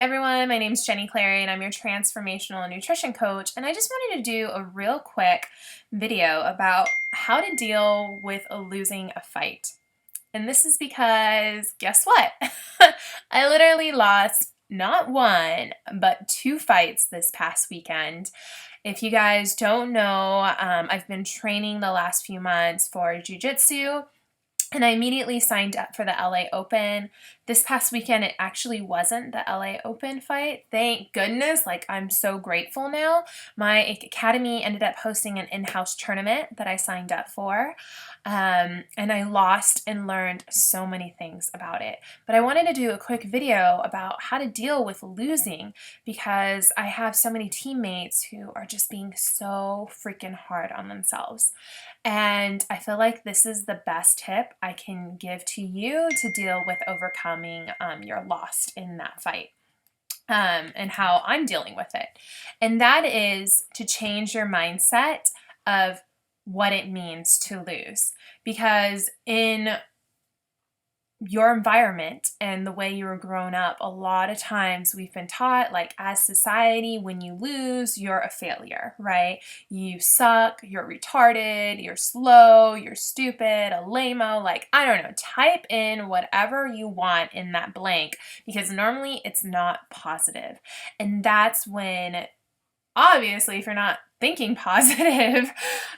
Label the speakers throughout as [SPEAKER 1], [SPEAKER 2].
[SPEAKER 1] Everyone, my name is Jenny Clary and I'm your transformational nutrition coach, and I just wanted to do a real quick video about how to deal with losing a fight. And this is because guess what? I literally lost not one, but two fights this past weekend. If you guys don't know, I've been training the last few months for jiu-jitsu. And I immediately signed up for the LA Open. This past weekend, it actually wasn't the LA Open fight. Thank goodness. Like, I'm so grateful now. My academy ended up hosting an in-house tournament that I signed up for. And I lost and learned so many things about it. But I wanted to do a quick video about how to deal with losing, because I have so many teammates who are just being so freaking hard on themselves. And I feel like this is the best tip I can give to you to deal with overcoming your loss in that fight. And how I'm dealing with it. And that is to change your mindset of what it means to lose. Because in your environment and the way you were grown up, a lot of times we've been taught, like, as society, when you lose, you're a failure, right? You suck, you're retarded, you're slow, you're stupid, a lame-o, like, I don't know, type in whatever you want in that blank, because normally it's not positive. And that's when, obviously, if you're not thinking positive,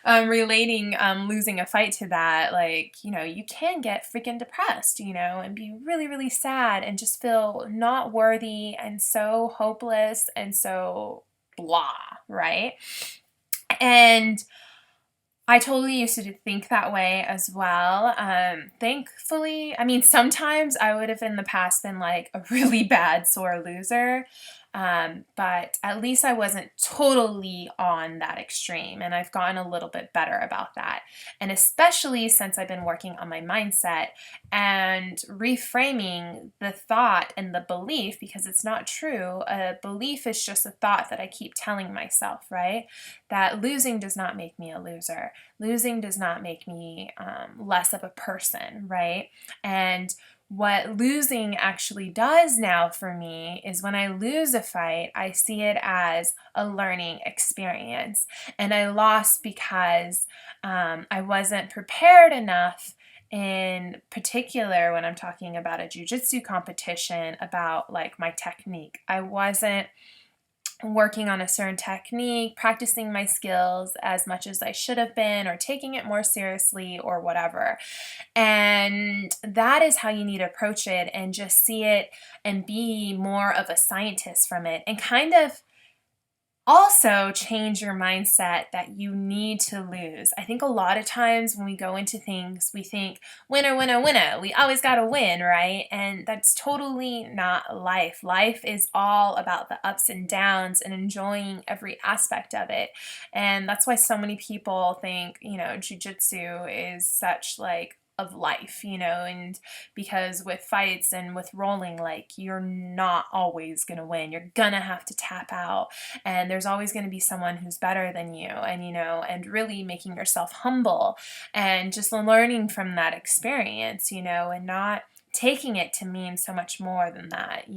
[SPEAKER 1] relating losing a fight to that, like, you can get freaking depressed, and be really, really sad and just feel not worthy and so hopeless and so blah, right? And I totally used to think that way as well. Thankfully, sometimes I would have in the past been like a really bad sore loser. But at least I wasn't totally on that extreme, and I've gotten a little bit better about that. And especially since I've been working on my mindset and reframing the thought and the belief, because it's not true. A belief is just a thought that I keep telling myself, right? That losing does not make me a loser. Losing does not make me less of a person, right? And what losing actually does now for me is when I lose a fight, I see it as a learning experience. And I lost because I wasn't prepared enough, in particular when I'm talking about a jiu-jitsu competition, about like my technique. I wasn't working on a certain technique, practicing my skills as much as I should have been, or taking it more seriously, or whatever. And that is how you need to approach it, and just see it and be more of a scientist from it, and kind of also change your mindset that you need to lose. I think a lot of times when we go into things, we think, winner, winner, winner. We always got to win, right? And that's totally not life. Life is all about the ups and downs and enjoying every aspect of it. And that's why so many people think, jiu-jitsu is such like of life, and because with fights and with rolling, like, you're not always gonna win. You're gonna have to tap out, and there's always going to be someone who's better than you, and and really making yourself humble and just learning from that experience, and not taking it to mean so much more than that.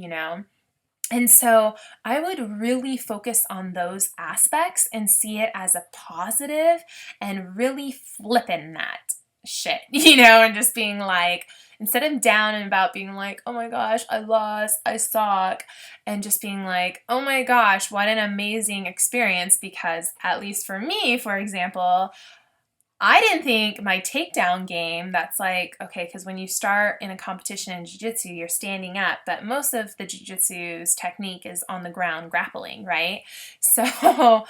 [SPEAKER 1] And so I would really focus on those aspects and see it as a positive, and really flipping that shit, and just being like, instead of down and about being like, oh my gosh, I lost, I suck, and just being like, oh my gosh, what an amazing experience. Because at least for me, for example, I didn't think my takedown game, that's like, okay, because when you start in a competition in jiu-jitsu, you're standing up, but most of the jiu-jitsu's technique is on the ground grappling, right? So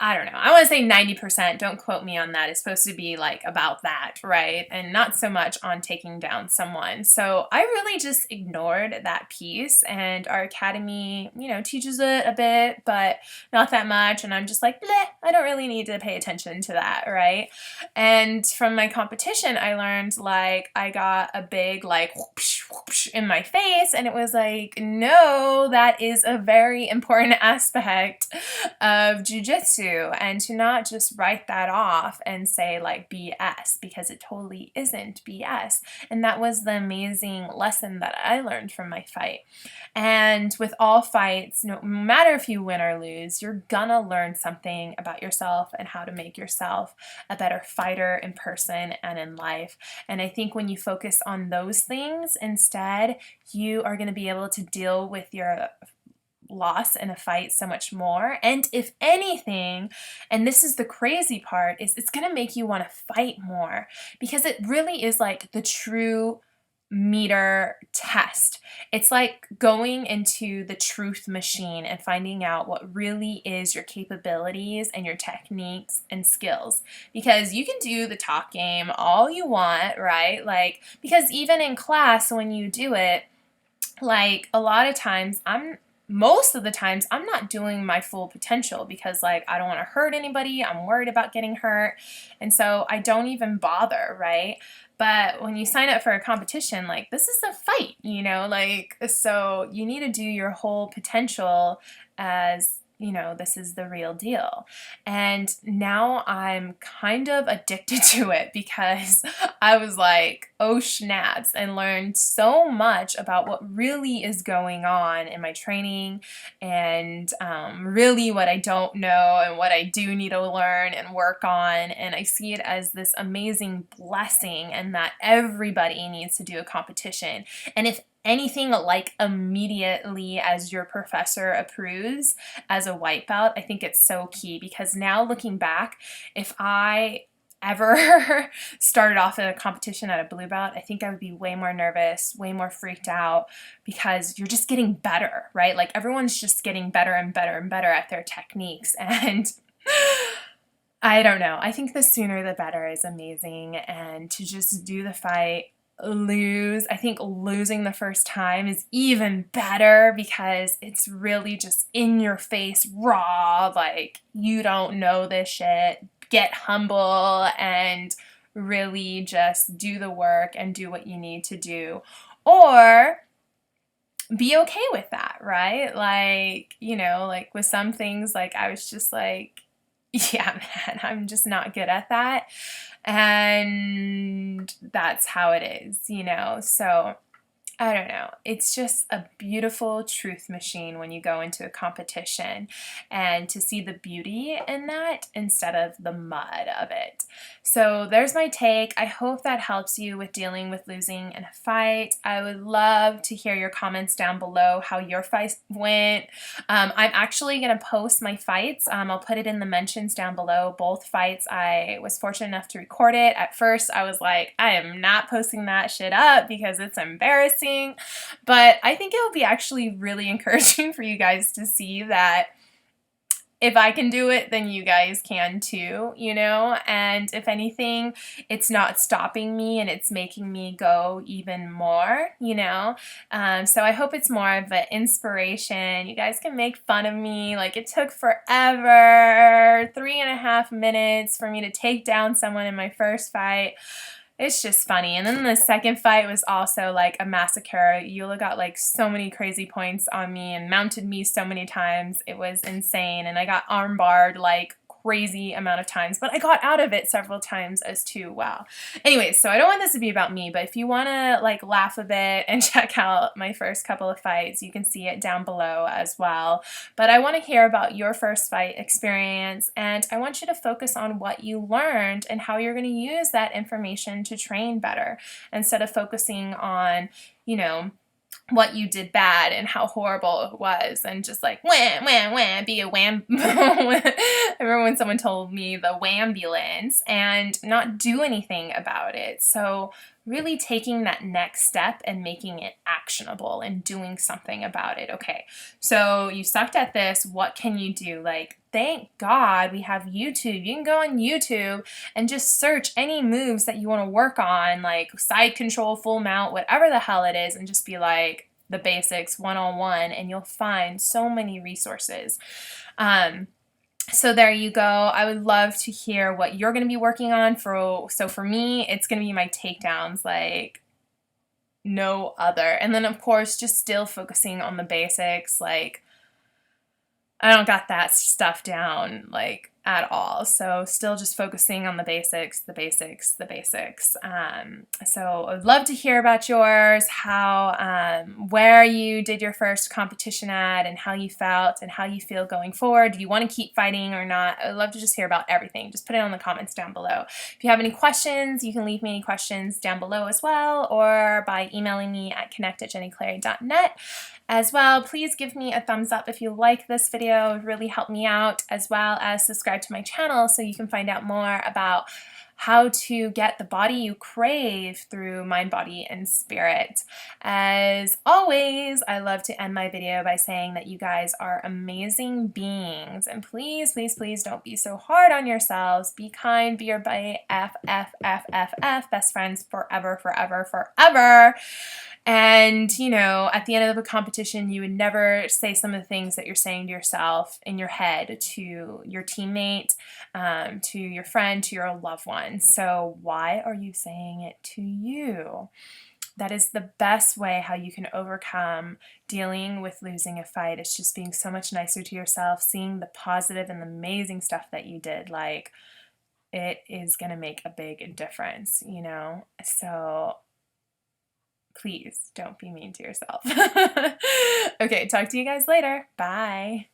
[SPEAKER 1] I don't know. I want to say 90%, don't quote me on that. It's supposed to be like about that, right? And not so much on taking down someone. So I really just ignored that piece, and our academy, teaches it a bit, but not that much. And I'm just like, bleh, I don't really need to pay attention to that, right? And from my competition, I learned, like, I got a big like whoopsh, whoopsh in my face, and it was like, no, that is a very important aspect of jiu-jitsu. do, and to not just write that off and say like BS, because it totally isn't BS. And that was the amazing lesson that I learned from my fight. And with all fights, no matter if you win or lose, you're gonna learn something about yourself and how to make yourself a better fighter in person and in life. And I think when you focus on those things instead, you are gonna be able to deal with your loss in a fight so much more. And if anything, and this is the crazy part, is it's gonna make you want to fight more, because it really is like the true meter test. It's like going into the truth machine and finding out what really is your capabilities and your techniques and skills. Because you can do the talk game all you want, right? Like, because even in class when you do it, like a lot of times most of the times I'm not doing my full potential, because like I don't want to hurt anybody, I'm worried about getting hurt, and so I don't even bother, right? But when you sign up for a competition, like this is a fight, like, so you need to do your whole potential, as this is the real deal. And now I'm kind of addicted to it, because I was like, oh snaps, and learned so much about what really is going on in my training, and really what I don't know and what I do need to learn and work on. And I see it as this amazing blessing, and that everybody needs to do a competition. And if anything, like immediately as your professor approves as a white belt, I think it's so key, because now looking back, if I ever started off at a competition at a blue belt, I think I would be way more nervous, way more freaked out, because you're just getting better, right? Like everyone's just getting better and better and better at their techniques. And I don't know. I think the sooner the better is amazing. And to just do the fight, lose. I think losing the first time is even better, because it's really just in your face, raw, like you don't know this shit. Get humble and really just do the work and do what you need to do. Or be okay with that, right? Like, like with some things, like I was just like, yeah, man, I'm just not good at that. And that's how it is, So I don't know. It's just a beautiful truth machine when you go into a competition, and to see the beauty in that instead of the mud of it. So there's my take. I hope that helps you with dealing with losing in a fight. I would love to hear your comments down below, how your fight went. I'm actually going to post my fights. I'll put it in the mentions down below. Both fights, I was fortunate enough to record it. At first, I was like, I am not posting that shit up because it's embarrassing. But I think it will be actually really encouraging for you guys to see that if I can do it, then you guys can too, And if anything, it's not stopping me, and it's making me go even more, So I hope it's more of an inspiration. You guys can make fun of me. Like, it took forever, 3.5 minutes for me to take down someone in my first fight. It's just funny. And then the second fight was also like a massacre. Eula got like so many crazy points on me and mounted me so many times. It was insane. And I got armbarred like crazy amount of times, but I got out of it several times as too. Wow. Anyways, so I don't want this to be about me, but if you want to like laugh a bit and check out my first couple of fights, you can see it down below as well. But I want to hear about your first fight experience, and I want you to focus on what you learned and how you're going to use that information to train better, instead of focusing on, what you did bad and how horrible it was, and just like wham, wham, wham, be a wham. I remember when someone told me the whambulance, and not do anything about it. So really taking that next step and making it actionable and doing something about it. Okay, so you sucked at this. What can you do? Like, thank God we have YouTube. You can go on YouTube and just search any moves that you want to work on, like side control, full mount, whatever the hell it is, and just be like the basics 101, and you'll find so many resources. So there you go. I would love to hear what you're going to be working on. So for me, it's going to be my takedowns, like no other. And then of course, just still focusing on the basics. Like, I don't got that stuff down like at all. So still just focusing on the basics, the basics, the basics. So I'd love to hear about yours, how, where you did your first competition at and how you felt and how you feel going forward. Do you want to keep fighting or not? I'd love to just hear about everything. Just put it in the comments down below. If you have any questions, you can leave me any questions down below as well, or by emailing me at connect@jennyclary.net. As well, please give me a thumbs up if you like this video. It would really help me out, as well as subscribe to my channel so you can find out more about how to get the body you crave through mind, body, and spirit. As always, I love to end my video by saying that you guys are amazing beings, and please, please, please don't be so hard on yourselves. Be kind, be your BFFFFF, best friends forever, forever, forever. And, you know, at the end of a competition, you would never say some of the things that you're saying to yourself in your head to your teammate, to your friend, to your loved one. So why are you saying it to you? That is the best way how you can overcome dealing with losing a fight. It's just being so much nicer to yourself, seeing the positive and the amazing stuff that you did. Like, it is going to make a big difference, you know? So please don't be mean to yourself. Okay, talk to you guys later. Bye.